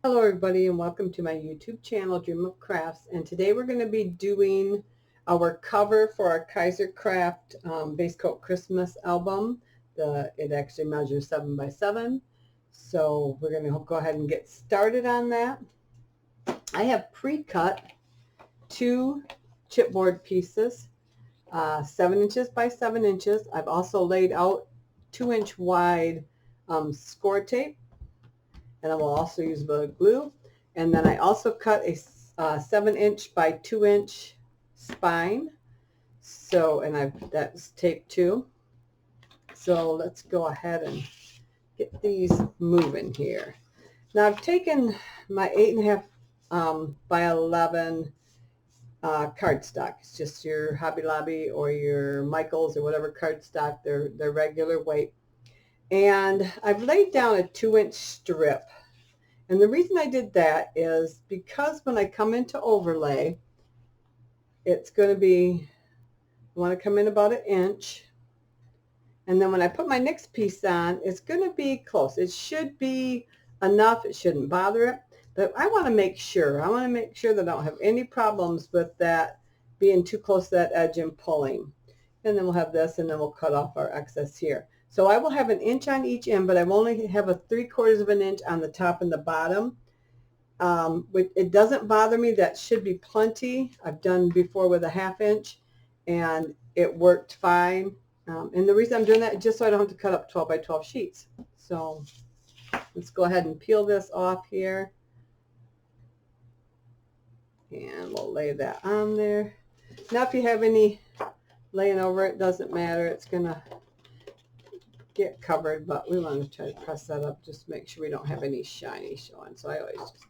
Hello everybody and welcome to my YouTube channel, Dream of Crafts, and today we're going to be doing our cover for our KaiserCraft base coat Christmas album. It actually measures 7 by 7, so we're going to go ahead and get started on that. I have pre-cut 2 chipboard pieces, 7 inches by 7 inches. I've also laid out 2-inch wide score tape, and I will also use the glue. And then I also cut a 7-inch by 2-inch spine. So, and that's tape too. So let's go ahead and get these moving here. Now I've taken my 8.5 by 11 cardstock. It's just your Hobby Lobby or your Michaels or whatever cardstock, they're regular weight. And I've laid down a 2-inch strip. And the reason I did that is because when I come into overlay, it's going to be, I want to come in about 1 inch. And then when I put my next piece on, it's going to be close. It should be enough. It shouldn't bother it. But I want to make sure. I want to make sure that I don't have any problems with that being too close to that edge and pulling. And then we'll have this, and then we'll cut off our excess here. So I will have 1 inch on each end, but I will only have a 3/4 of an inch on the top and the bottom. It doesn't bother me. That should be plenty. I've done before with a 1/2 inch, and it worked fine. And the reason I'm doing that is just so I don't have to cut up 12 by 12 sheets. So let's go ahead and peel this off here. And we'll lay that on there. Now if you have any laying over it, doesn't matter. It's going to get covered, but we want to try to press that up just to make sure we don't have any shiny showing. So I always just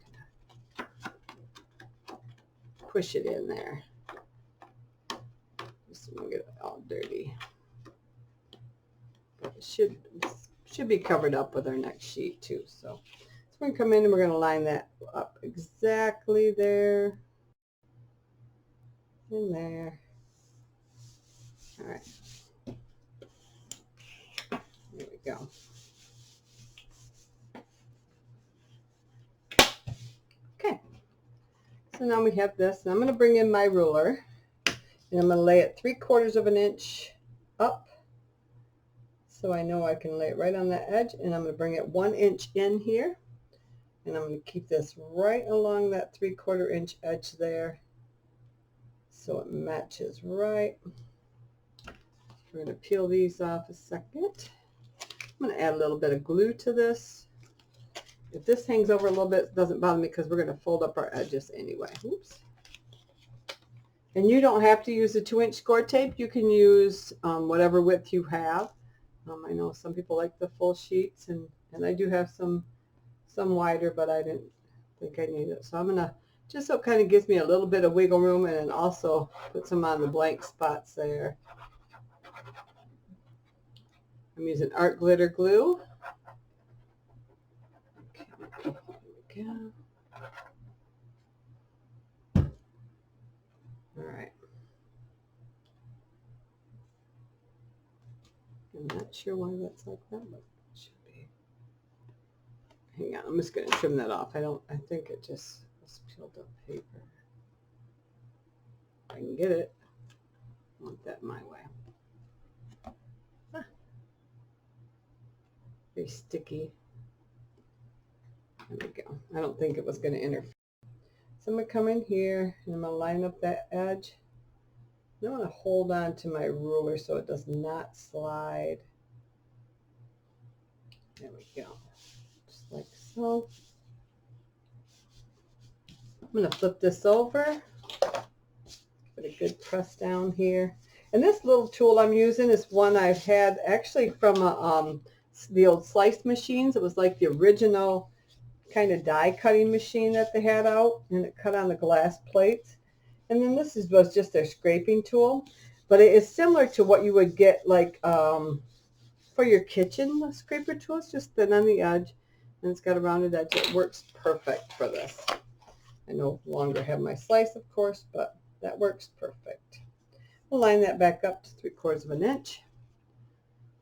kind of push it in there. Just don't get it all dirty. But it should be covered up with our next sheet too. So we're going to come in and we're going to line that up exactly there and there. All right. There we go. Okay. So now we have this, and I'm going to bring in my ruler, and I'm going to lay it 3/4 of an inch up, so I know I can lay it right on that edge, and I'm going to bring it 1 inch in here, and I'm going to keep this right along that 3/4 inch edge there, so it matches right. We're going to peel these off a second. I'm going to add a little bit of glue to this. If this hangs over a little bit, it doesn't bother me because we're going to fold up our edges anyway. Oops. And you don't have to use a 2-inch score tape. You can use whatever width you have. I know some people like the full sheets, and I do have some wider, but I didn't think I need it. So I'm going to, just so it kind of gives me a little bit of wiggle room, and then also put some on the blank spots there. I'm using art glitter glue. Okay, there we go. All right. I'm not sure why that's like that, but it should be. Hang on, I'm just going to trim that off. I think it just was peeled up paper. If I can get it. I want that my way. Very sticky. There we go. I don't think it was going to interfere. So I'm going to come in here and I'm going to line up that edge. I want to hold on to my ruler so it does not slide. There we go. Just like so. I'm going to flip this over. Put a good press down here. And this little tool I'm using is one I've had actually from the old slice machines. It was like the original kind of die cutting machine that they had out, and it cut on the glass plates. And then this was just their scraping tool, but it is similar to what you would get like for your kitchen scraper tools, just thin on the edge, and it's got a rounded edge. It works perfect for this. I no longer have my slice, of course, but that works perfect. We'll line that back up to 3/4 of an inch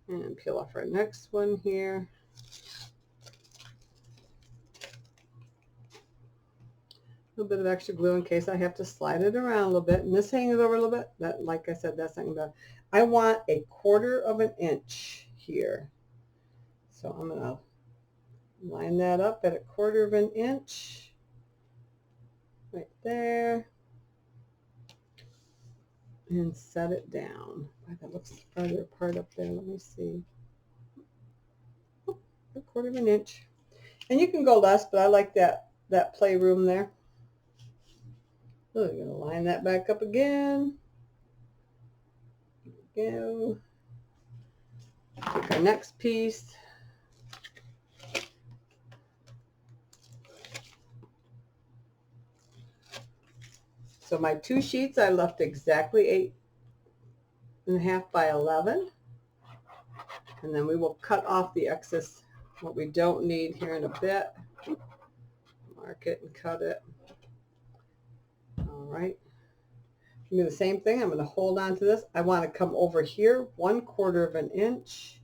and peel off our next one here. little bit of extra glue in case I have to slide it around a little bit. And this hangs over a little bit. That, like I said, that's not gonna be bad. I want a 1/4 of an inch here. So I'm gonna line that up at a 1/4 of an inch right there and set it down. Boy, that looks farther apart up there. Let me see. Oh, a 1/4 of an inch. And you can go less, but I like that playroom there. So we're going to line that back up again. There we go. Take our next piece. So my 2 sheets I left exactly 8.5 by 11. And then we will cut off the excess, what we don't need here in a bit. Mark it and cut it. All right. Do the same thing. I'm going to hold on to this. I want to come over here 1/4 of an inch.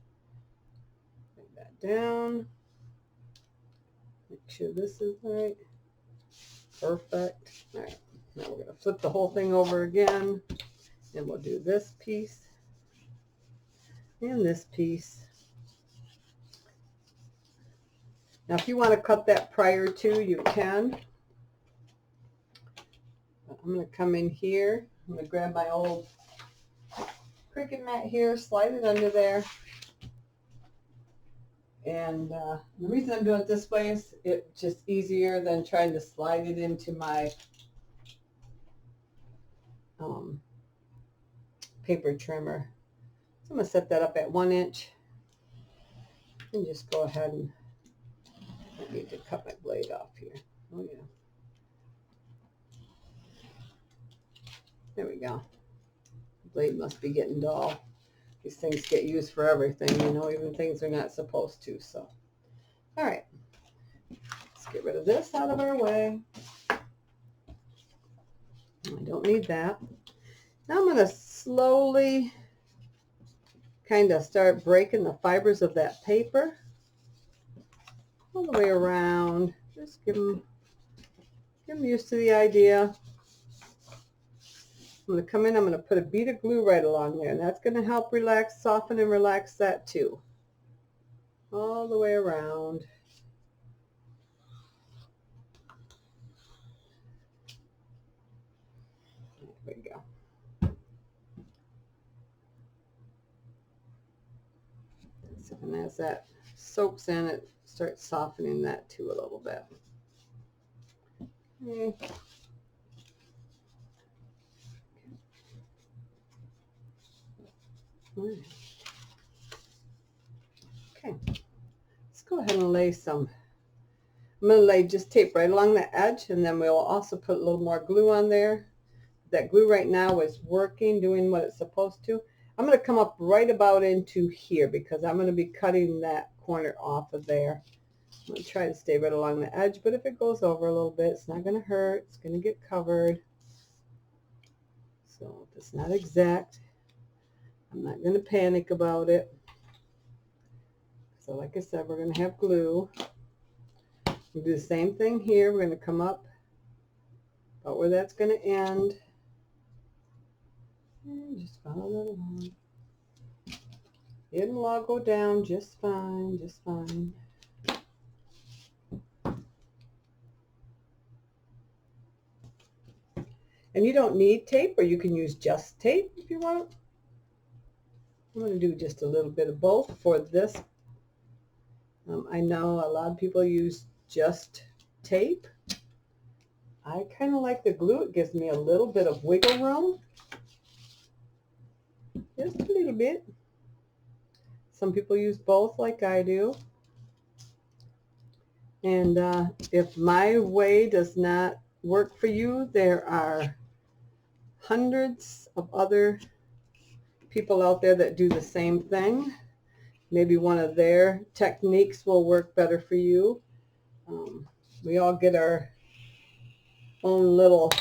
Bring that down. Make sure this is right. Perfect. All right. Now we're going to flip the whole thing over again. And we'll do this piece and this piece. Now if you want to cut that prior to, you can. I'm going to come in here. I'm going to grab my old Cricut mat here, slide it under there. And the reason I'm doing it this way is it's just easier than trying to slide it into my paper trimmer. So I'm going to set that up at 1 inch. And just go ahead and I need to cut my blade off here. Oh yeah. There we go. The blade must be getting dull. These things get used for everything, you know, even things they're not supposed to. So, all right. Let's get rid of this out of our way. I don't need that. Now I'm going to slowly kind of start breaking the fibers of that paper all the way around. Just give them used to the idea. I'm going to come in, I'm going to put a bead of glue right along there, and that's going to help relax, soften and relax that too. All the way around. There we go. And as that soaks in, it starts softening that too a little bit. Okay. Okay, let's go ahead and lay some. I'm going to lay just tape right along the edge, and then we'll also put a little more glue on there. That glue right now is working, doing what it's supposed to. I'm going to come up right about into here because I'm going to be cutting that corner off of there. I'm going to try to stay right along the edge, but if it goes over a little bit, it's not going to hurt. It's going to get covered. So if it's not exact, I'm not going to panic about it. So like I said, we're going to have glue. We'll do the same thing here. We're going to come up about where that's going to end. And just follow that along. It'll all go down just fine, just fine. And you don't need tape, or you can use just tape if you want. I'm going to do just a little bit of both for this. I know a lot of people use just tape. I kind of like the glue. It gives me a little bit of wiggle room. Just a little bit. Some people use both like I do. And if my way does not work for you, there are hundreds of other people out there that do the same thing. Maybe one of their techniques will work better for you. We all get our own little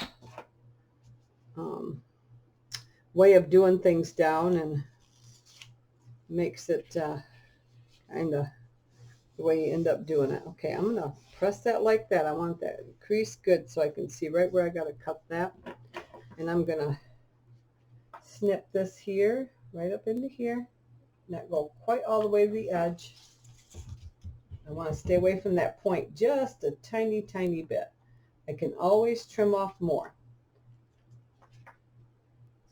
way of doing things down, and makes it kind of the way you end up doing it. Okay, I'm going to press that like that. I want that crease good so I can see right where I got to cut that. And I'm going to snip this here, right up into here. Not go quite all the way to the edge. I want to stay away from that point just a tiny, tiny bit. I can always trim off more.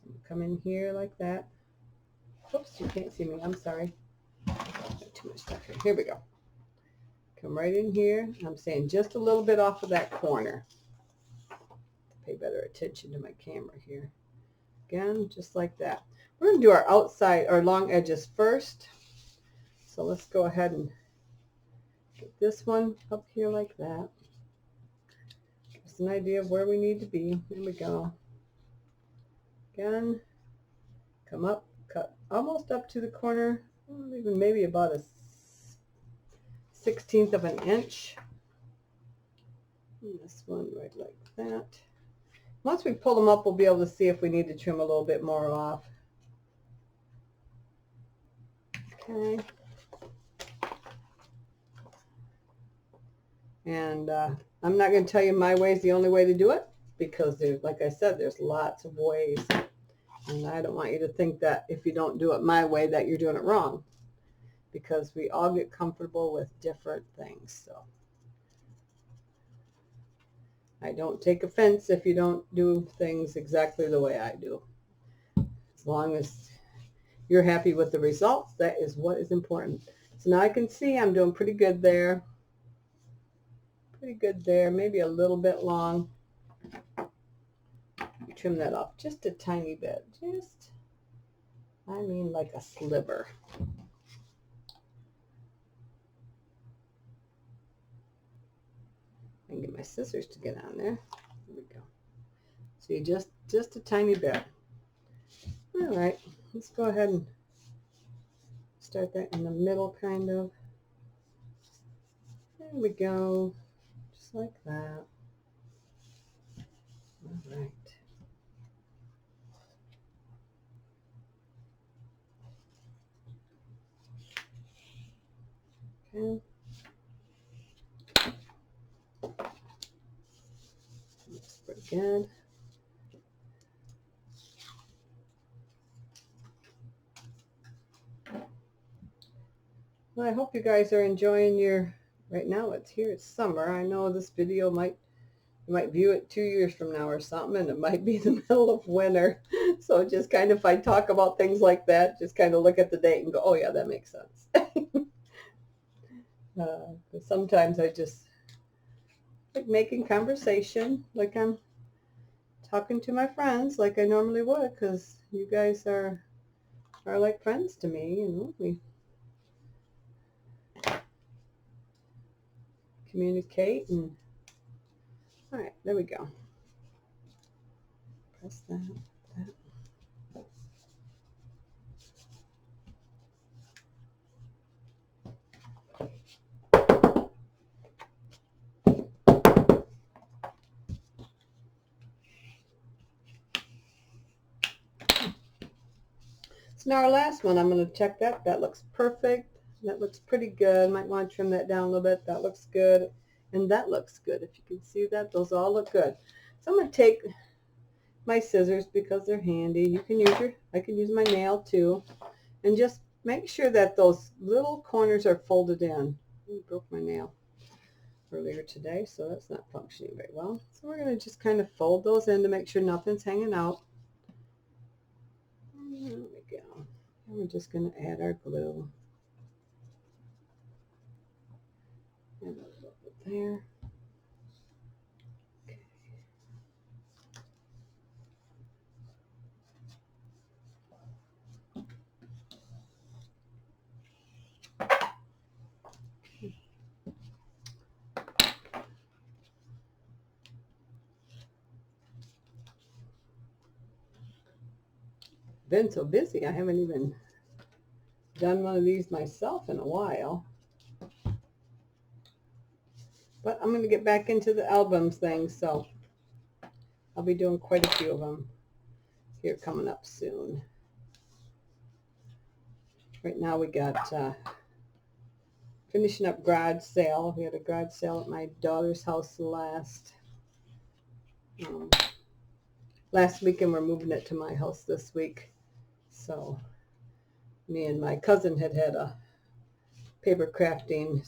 So come in here like that. Oops, you can't see me. I'm sorry. Got too much stuff here. Here we go. Come right in here. I'm saying just a little bit off of that corner. Pay better attention to my camera here. Again, just like that. We're going to do our outside, our long edges first. So let's go ahead and get this one up here like that. Give us an idea of where we need to be. There we go. Again, come up, cut almost up to the corner, even maybe about a 1/16 of an inch. And this one right like that. Once we pull them up, we'll be able to see if we need to trim a little bit more off. Okay. And I'm not going to tell you my way is the only way to do it, because there's, like I said, there's lots of ways. And I don't want you to think that if you don't do it my way that you're doing it wrong, because we all get comfortable with different things. So I don't take offense if you don't do things exactly the way I do. As long as you're happy with the results, that is what is important. So now I can see I'm doing pretty good there. Pretty good there, maybe a little bit long. Trim that off just a tiny bit. Just, I mean like a sliver. I can get my scissors to get on there. There we go. See, just a tiny bit. All right, let's go ahead and start that in the middle, kind of. There we go, just like that. All right. Okay. Looks pretty good. Well, I hope you guys are enjoying your, right now it's here, it's summer. I know this video you might view it 2 years from now or something, and it might be the middle of winter. So just kind of, if I talk about things like that, just kind of look at the date and go, oh yeah, that makes sense. But sometimes I just like making conversation, like I'm talking to my friends like I normally would, because you guys are like friends to me, you know. We communicate, and all right, there we go. Press that. So now our last one, I'm going to check that. That looks perfect. That looks pretty good. Might want to trim that down a little bit. That looks good. And that looks good. If you can see that, those all look good. So I'm going to take my scissors because they're handy. You can use I can use my nail too. And just make sure that those little corners are folded in. I broke my nail earlier today, so that's not functioning very well. So we're going to just kind of fold those in to make sure nothing's hanging out. There we go. And we're just going to add our glue. And a little bit there. Okay. Been so busy, I haven't even done one of these myself in a while. But I'm going to get back into the albums thing, so I'll be doing quite a few of them here coming up soon. Right now we got finishing up garage sale. We had a garage sale at my daughter's house last week, and we're moving it to my house this week. So me and my cousin had a paper crafting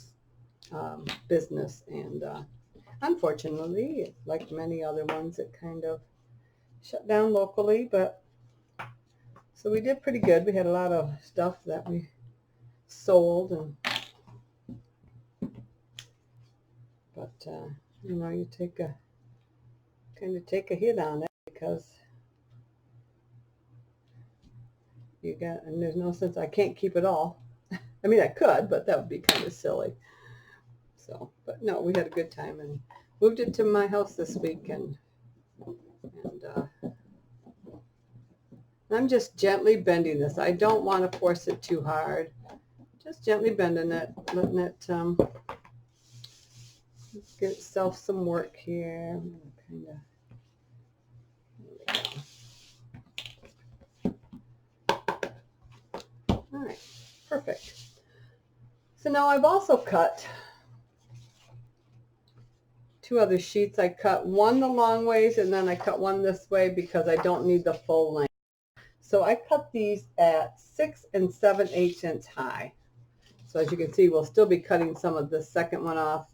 business, and unfortunately, like many other ones, it kind of shut down locally, but so we did pretty good. We had a lot of stuff that we sold, and but you know, you kind of take a hit on it because and there's no sense. I can't keep it all. I mean, I could, but that would be kind of silly. So, but no, we had a good time and moved it to my house this week, and I'm just gently bending this. I don't want to force it too hard. Just gently bending it, letting it give itself some work here. Kind of. All right, perfect. So now I've also cut 2 other sheets. I cut one the long ways, and then I cut one this way because I don't need the full length. So I cut these at 6 7/8 inch high. So as you can see, we'll still be cutting some of the second one off,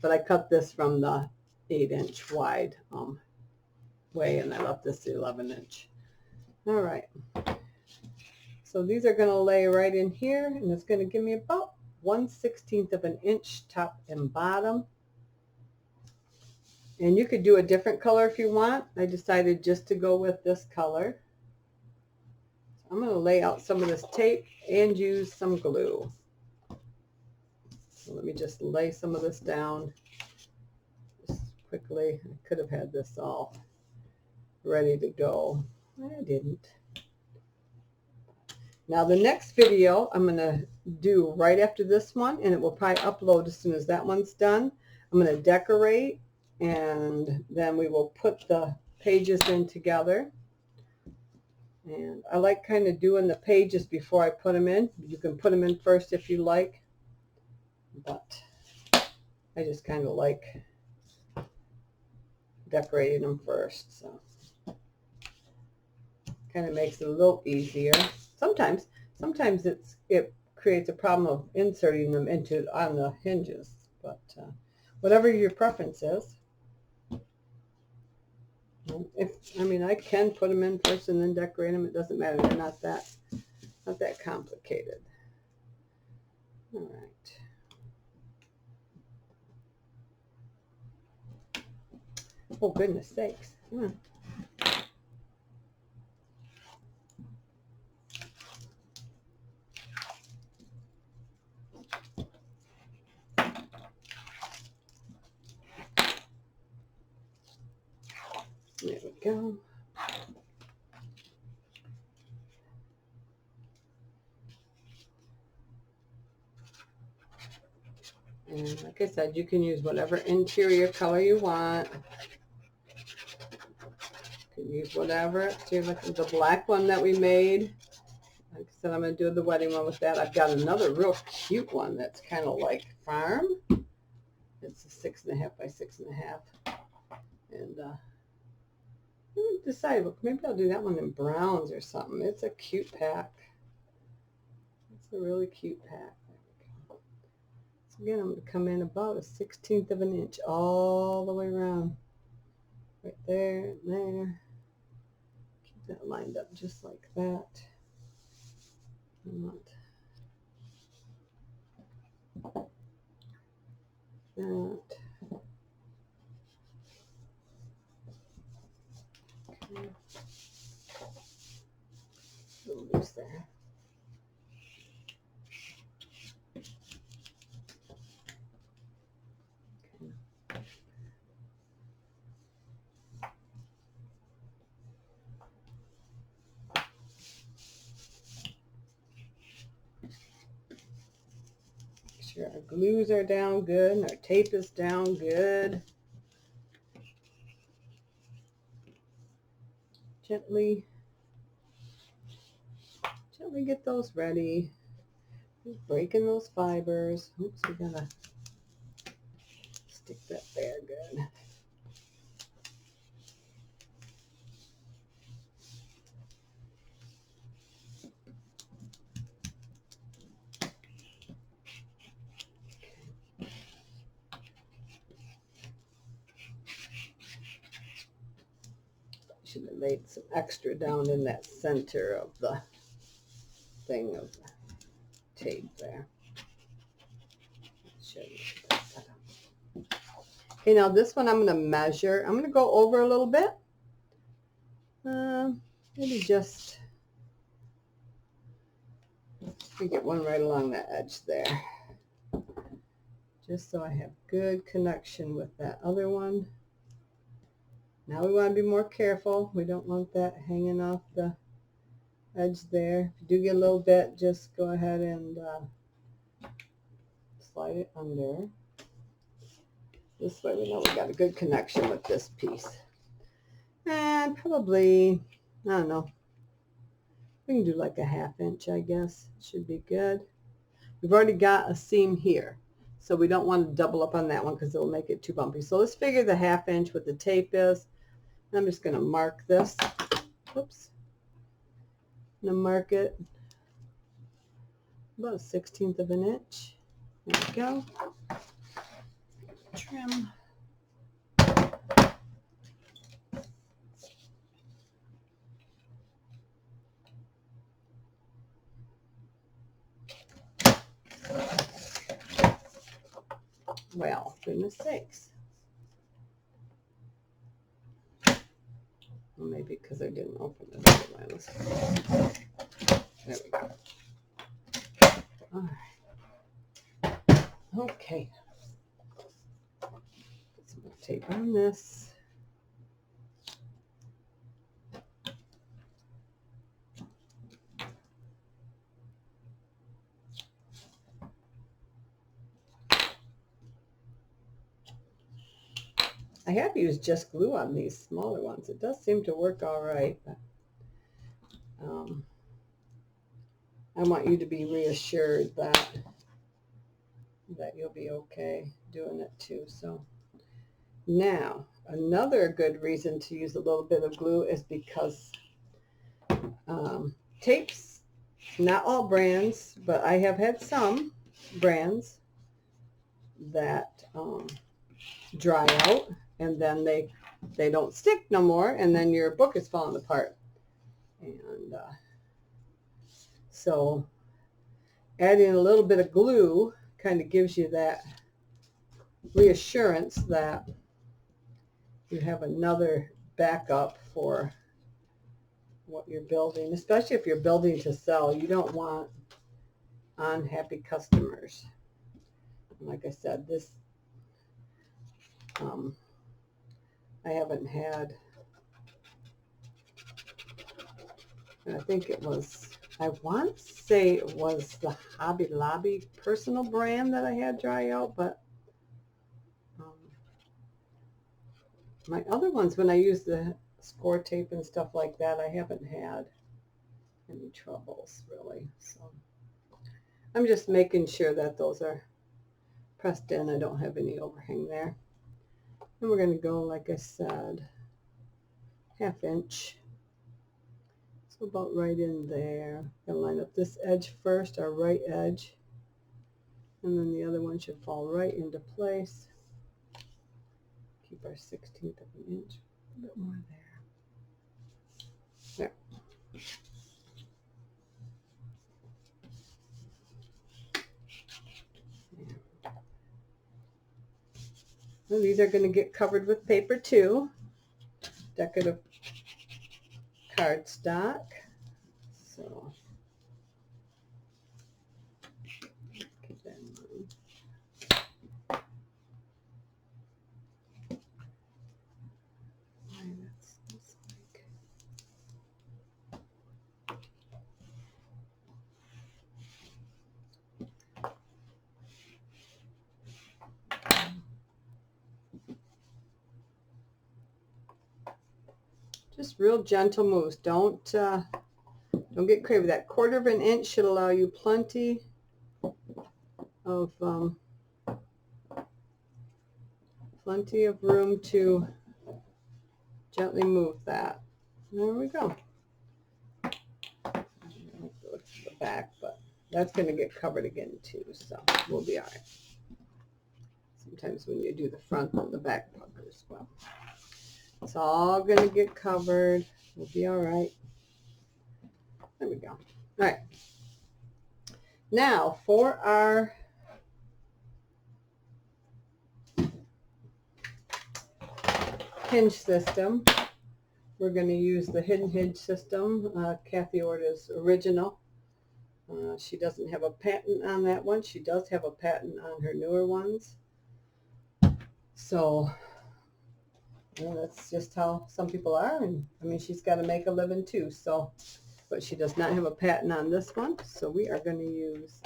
but I cut this from the 8-inch wide way, and I left this the 11-inch. All right. So these are going to lay right in here, and it's going to give me about 1/16 of an inch top and bottom. And you could do a different color if you want. I decided just to go with this color. So I'm going to lay out some of this tape and use some glue. So let me just lay some of this down just quickly. I could have had this all ready to go. I didn't. Now the next video I'm going to do right after this one, and it will probably upload as soon as that one's done. I'm going to decorate, and then we will put the pages in together. And I like kind of doing the pages before I put them in. You can put them in first if you like, but I just kind of like decorating them first. So kind of makes it a little easier. Sometimes it creates a problem of inserting them on the hinges, but whatever your preference is. I mean, I can put them in first and then decorate them. It doesn't matter. They're not that complicated. All right. Oh, goodness sakes. Come on. There we go. And like I said, you can use whatever interior color you want. You can use whatever. See, look at the black one that we made. Like I said, I'm going to do the wedding one with that. I've got another real cute one that's kind of like farm. It's a 6.5 by 6.5. And I haven't decided, maybe I'll do that one in browns or something. It's a cute pack. It's a really cute pack. So again, I'm going to come in about 1/16 of an inch all the way around. Right there and there. Keep that lined up just like that. That. Okay. A little loose there. Okay. Make sure our glues are down good and our tape is down good. Gently get those ready. Just breaking those fibers. Oops, we gotta stick that there good. Should have laid some extra down in that center of the thing of the tape there. Show you that setup. Okay, now this one I'm going to measure. I'm going to go over a little bit. Maybe just get one right along the edge there. Just so I have good connection with that other one. Now we want to be more careful. We don't want that hanging off the edge there. If you do get a little bit, just go ahead and slide it under. This way we know we got a good connection with this piece. And probably, I don't know, we can do like a 1/2 inch, I guess. Should be good. We've already got a seam here, so we don't want to double up on that one because it'll make it too bumpy. So let's figure the 1/2 inch what the tape is. I'm just going to mark this. Oops. I'm going to mark it about 1/16 of an inch. There we go. Trim. Well, goodness sakes. Well, maybe because I didn't open it otherwise. There we go. All right. Okay. Put some more tape on this. I have used just glue on these smaller ones. It does seem to work all right, but I want you to be reassured that you'll be okay doing it too. So now, another good reason to use a little bit of glue is because tapes, not all brands, but I have had some brands that dry out and then they don't stick no more, and then your book is falling apart. And so adding a little bit of glue kind of gives you that reassurance that you have another backup for what you're building, especially if you're building to sell. You don't want unhappy customers. And like I said, this I haven't had, I think it was, I want to say it was the Hobby Lobby personal brand that I had dry out, but my other ones, when I use the score tape and stuff like that, I haven't had any troubles really. So I'm just making sure that those are pressed in. I don't have any overhang there. And we're going to go, like I said, 1/2 inch. So about right in there. Gonna line up this edge first, our right edge, and then the other one should fall right into place. Keep our 1/16 of an inch, a bit more there. There. And these are going to get covered with paper too, decorative cardstock. So keep that in mind. Just real gentle moves. Don't get crazy. That 1/4 of an inch should allow you plenty of plenty of room to gently move that. There we go. Looks at the back, but that's going to get covered again too, so we'll be all right. Sometimes when you do the front, then the back pucker as well. It's all going to get covered. We'll be all right. There we go. All right. Now for our hinge system, we're going to use the hidden hinge system, Kathy Orta's original. She doesn't have a patent on that one. She does have a patent on her newer ones. So that's just how some people are. And I mean, she's got to make a living too. So, but she does not have a patent on this one. So we are going to use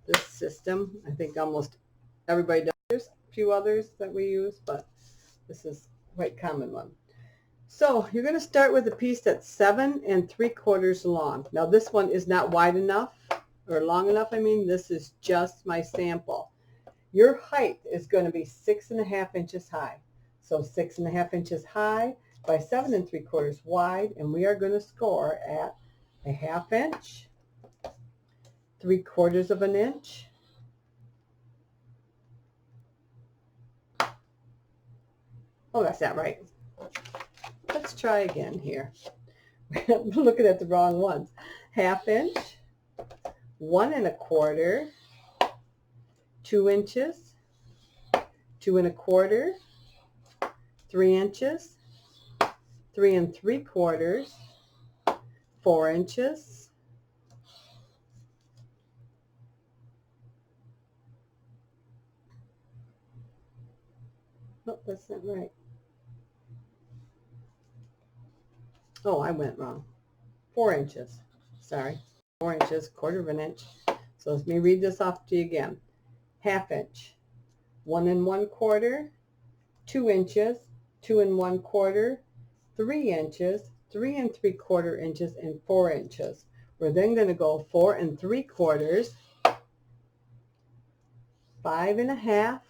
this system. I think almost everybody does. There's a few others that we use, but this is quite common one. So you're going to start with a piece that's 7 3/4 long. Now this one is not wide enough or long enough. I mean, this is just my sample. Your height is going to be 6.5 inches high. So 6.5 inches high by 7 3/4 wide, and we are going to score at 1/2 inch, 3/4 of an inch, oh, that's not right. Let's try again here. I'm looking at the wrong ones. 1/2 inch, 1 1/4, 2 inches, 2 1/4, 3 inches, 3 3/4, 4 inches, oh, that's not right. Oh, I went wrong. 4 inches. Sorry. 4 inches, 1/4 of an inch. So let me read this off to you again. 1/2 inch, 1 1/4, 2 inches, 2 1/4, 3 inches, 3 3/4 inches, and 4 inches. We're then going to go 4 3/4, 5 1/2,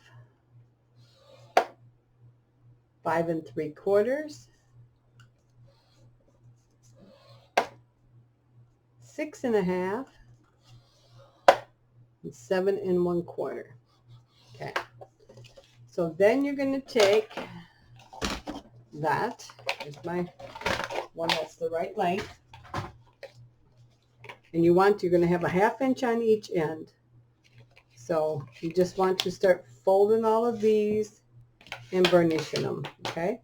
5 3/4, 6 1/2, and 7 1/4. Okay. So then you're going to take that. Here's my one that's the right length. And you're going to have 1/2 inch on each end. So you just want to start folding all of these and burnishing them. Okay.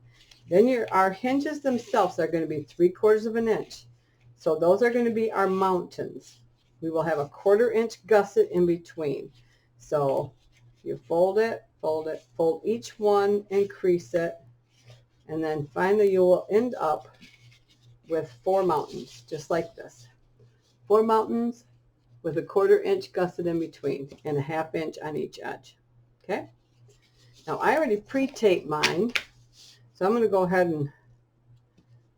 Then our hinges themselves are going to be 3/4 of an inch. So those are going to be our mountains. We will have a 1/4 inch gusset in between. So you fold it, fold each one, increase it, and then finally you will end up with 4 mountains, just like this. 4 mountains with a 1/4 inch gusset in between and 1/2 inch on each edge. Okay. Now I already pre-taped mine, so I'm going to go ahead and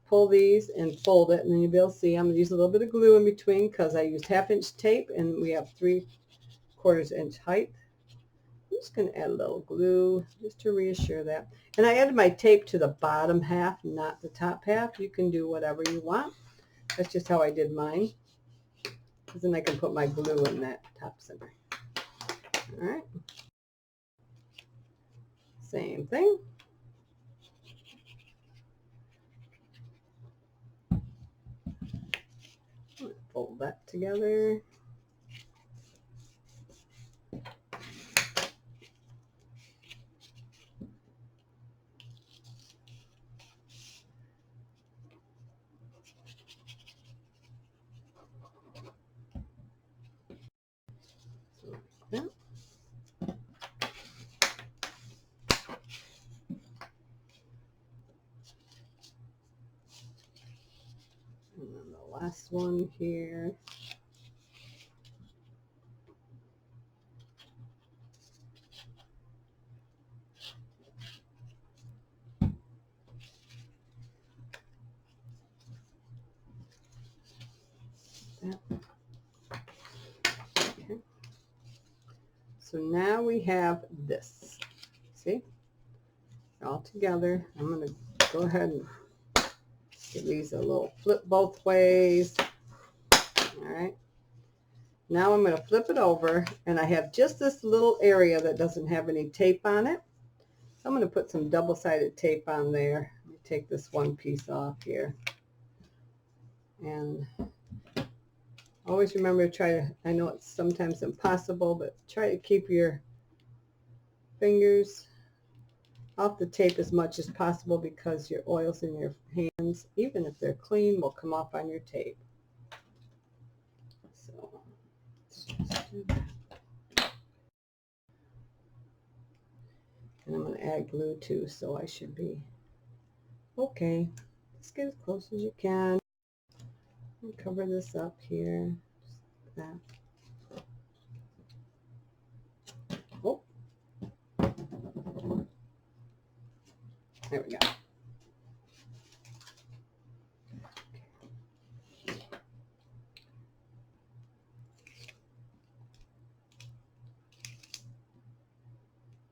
pull these and fold it, and then you'll be able to see I'm going to use a little bit of glue in between because I used 1/2 inch tape and we have 3/4 inch height. I'm just going to add a little glue just to reassure that. And I added my tape to the bottom half, not the top half. You can do whatever you want. That's just how I did mine. Because then I can put my glue in that top center. All right. Same thing. Fold that together. Yeah. And then the last one here. Yeah. Okay. So now we have this. See? All together. I'm going to go ahead and give these a little flip both ways. All right. Now I'm going to flip it over, and I have just this little area that doesn't have any tape on it. So I'm going to put some double-sided tape on there. Let me take this one piece off here. And always remember to try to, I know it's sometimes impossible, but try to keep your fingers off the tape as much as possible, because your oils in your hands, even if they're clean, will come off on your tape. So let's just do that. And I'm going to add glue too, so I should be okay. Just get as close as you can. And cover this up here. Just like that. Oh. There we go.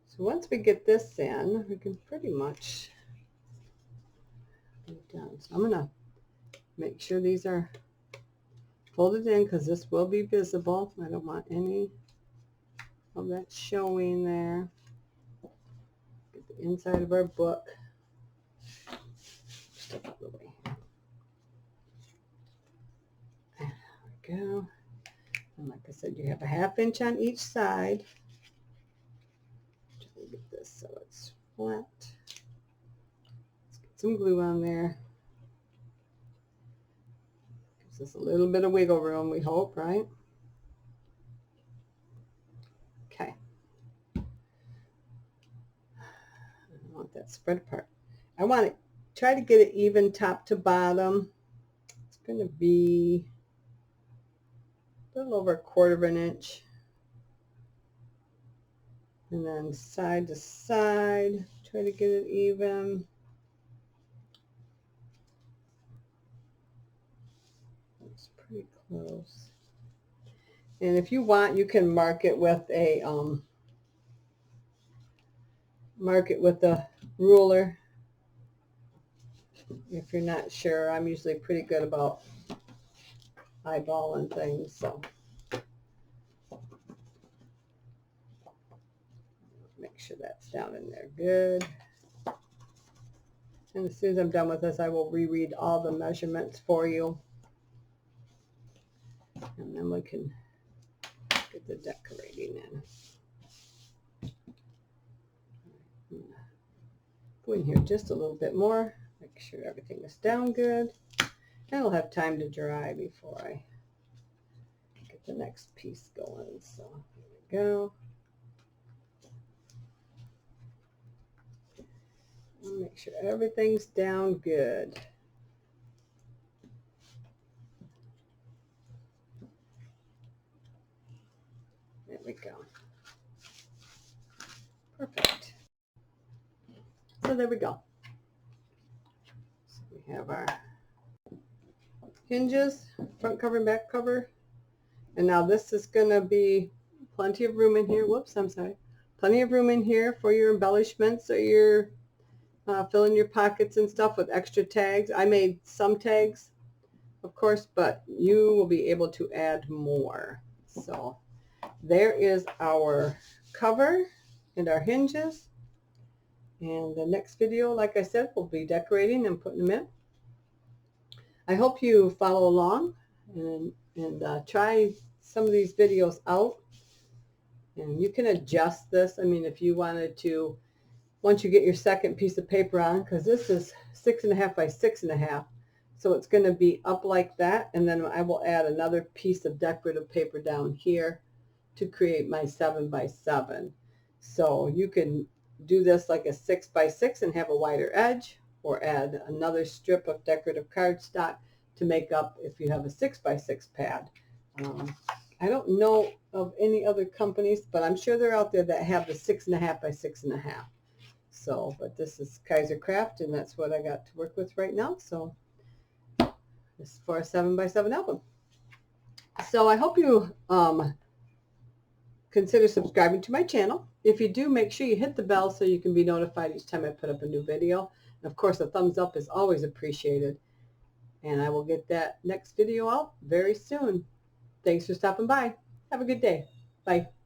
So once we get this in, we can pretty much be done. So I'm going to make sure these are folded in, because this will be visible. I don't want any of that showing there. Get the inside of our book. Just out of the way. There we go. And like I said, you have a 1/2 inch on each side. Try to get this so it's flat. Let's get some glue on there. Gives us a little bit of wiggle room, we hope, right? Okay. I don't want that spread apart. I want to try to get it even top to bottom. It's going to be a little over 1/4 inch. And then side to side, try to get it even. It's pretty close. And if you want, you can mark it with a ruler. If you're not sure, I'm usually pretty good about eyeballing things, so make sure that's down in there good. And as soon as I'm done with this, I will reread all the measurements for you, and then we can get the decorating in. Go in here just a little bit more, make sure everything is down good, and I'll have time to dry before I get the next piece going. So here we go. I'll make sure everything's down good. There we go. Perfect. So there we go. So we have our hinges, front cover and back cover. And now this is going to be plenty of room in here. Whoops, I'm sorry. Plenty of room in here for your embellishments or your filling your pockets and stuff with extra tags. I made some tags, of course, but you will be able to add more. So there is our cover and our hinges. And the next video, like I said, will be decorating and putting them in. I hope you follow along and try some of these videos out. And you can adjust this. I mean, if you wanted to, once you get your second piece of paper on, because this is 6.5 by 6.5, so it's going to be up like that, and then I will add another piece of decorative paper down here to create my 7 by 7. So you can do this like a 6 by 6 and have a wider edge, or add another strip of decorative cardstock to make up if you have a 6 by 6 pad. I don't know of any other companies, but I'm sure they're out there that have the 6.5 by 6.5. So, but this is KaiserCraft, and that's what I got to work with right now. So this is for a 7 by 7 album. So I hope you consider subscribing to my channel. If you do, make sure you hit the bell so you can be notified each time I put up a new video. And of course, a thumbs up is always appreciated. And I will get that next video out very soon. Thanks for stopping by. Have a good day. Bye.